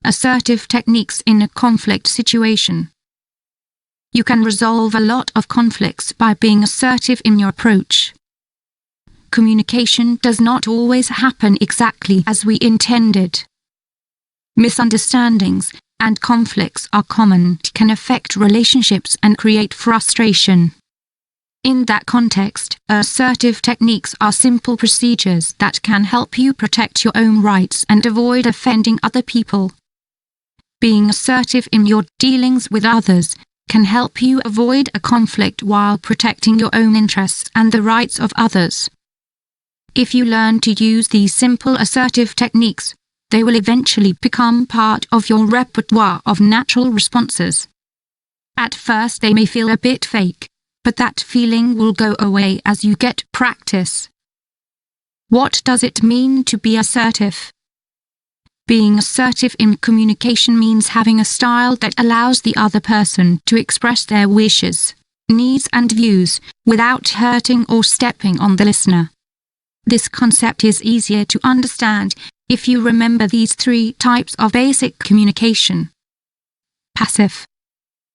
Assertive techniques in a conflict situation. You can resolve a lot of conflicts by being assertive in your approach. Communication does not always happen exactly as we intended. Misunderstandings and conflicts are common, can affect relationships and create frustration. In that context, assertive techniques are simple procedures that can help you protect your own rights and avoid offending other people. Being assertive in your dealings with others can help you avoid a conflict while protecting your own interests and the rights of others. If you learn to use these simple assertive techniques, they will eventually become part of your repertoire of natural responses. At first they may feel a bit fake, but that feeling will go away as you get practice. What does it mean to be assertive? Being assertive in communication means having a style that allows the other person to express their wishes, needs and views, without hurting or stepping on the listener. This concept is easier to understand if you remember these 3 types of basic communication. Passive.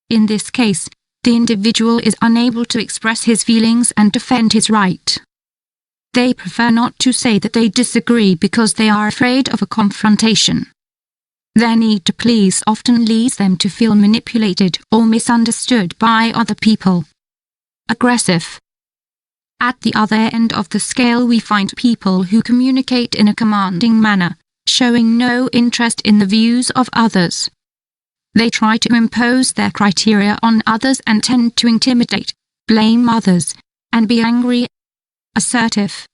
In this case, the individual is unable to express his feelings and defend his right. They prefer not to say that they disagree because they are afraid of a confrontation. Their need to please often leads them to feel manipulated or misunderstood by other people. Aggressive. At the other end of the scale we find people who communicate in a commanding manner, showing no interest in the views of others. They try to impose their criteria on others and tend to intimidate, blame others, and be angry. Assertive.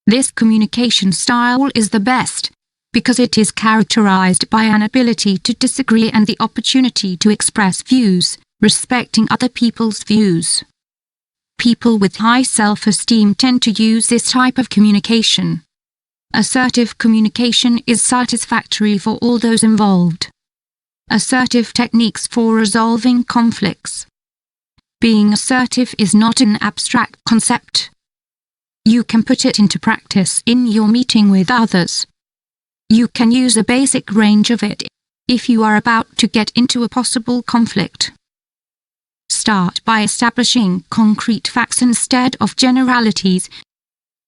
This communication style is the best, because it is characterized by an ability to disagree and the opportunity to express views, respecting other people's views. People with high self-esteem tend to use this type of communication. Assertive communication is satisfactory for all those involved. Assertive techniques for resolving conflicts. Being assertive is not an abstract concept. You can put it into practice in your meeting with others. You can use a basic range of it if you are about to get into a possible conflict. Start by establishing concrete facts instead of generalities.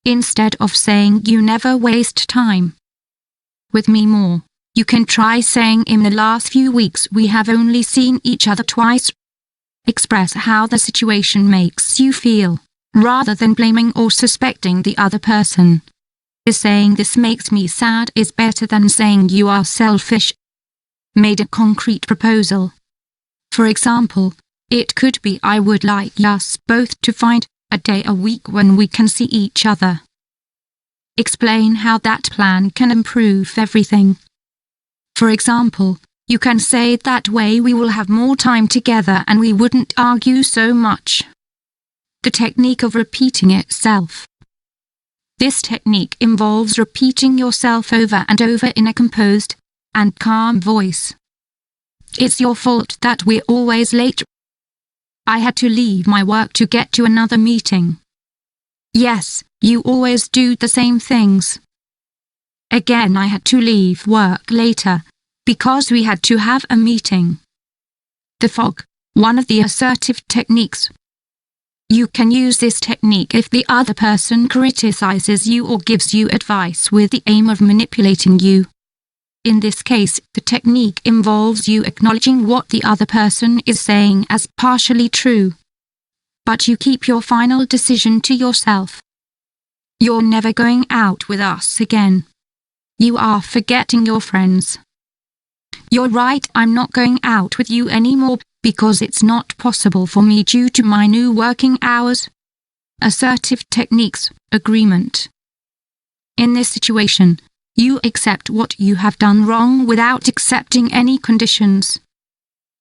Instead of saying "you never waste time with me more," you can try saying "in the last few weeks we have only seen each other twice." Express how the situation makes you feel, rather than blaming or suspecting the other person. Saying "this makes me sad" is better than saying "you are selfish." Made a concrete proposal. For example, it could be "I would like us both to find a day a week when we can see each other." Explain how that plan can improve everything. For example, you can say "that way we will have more time together and we wouldn't argue so much." The technique of repeating itself. This technique involves repeating yourself over and over in a composed and calm voice. "It's your fault that we're always late. I had to leave my work to get to another meeting. Yes, you always do the same things. Again, I had to leave work later because we had to have a meeting." The fog, one of the assertive techniques. You can use this technique if the other person criticizes you or gives you advice with the aim of manipulating you. In this case, the technique involves you acknowledging what the other person is saying as partially true. But you keep your final decision to yourself. "You're never going out with us again. You are forgetting your friends. You're right, I'm not going out with you anymore because it's not possible for me due to my new working hours." Assertive techniques, agreement. In this situation, you accept what you have done wrong without accepting any conditions.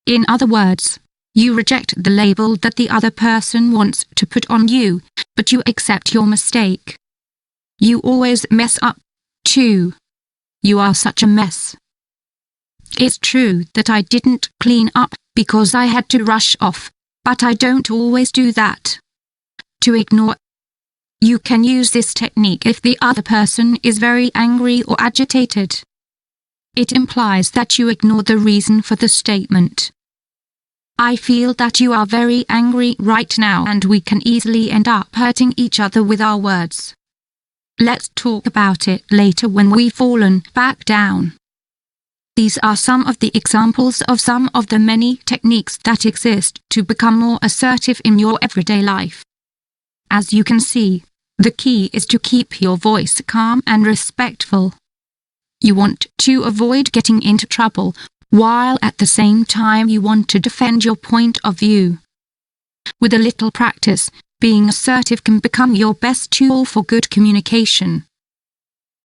In other words, you reject the label that the other person wants to put on you, but you accept your mistake. "You always mess up, too. You are such a mess. It's true that I didn't clean up because I had to rush off, but I don't always do that." To ignore. You can use this technique if the other person is very angry or agitated. It implies that you ignore the reason for the statement. I feel that you are very angry right now and we can easily end up hurting each other with our words. Let's talk about it later when we've fallen back down. These are some of the examples of some of the many techniques that exist to become more assertive in your everyday life. As you can see, the key is to keep your voice calm and respectful. You want to avoid getting into trouble, while at the same time you want to defend your point of view. With a little practice, being assertive can become your best tool for good communication.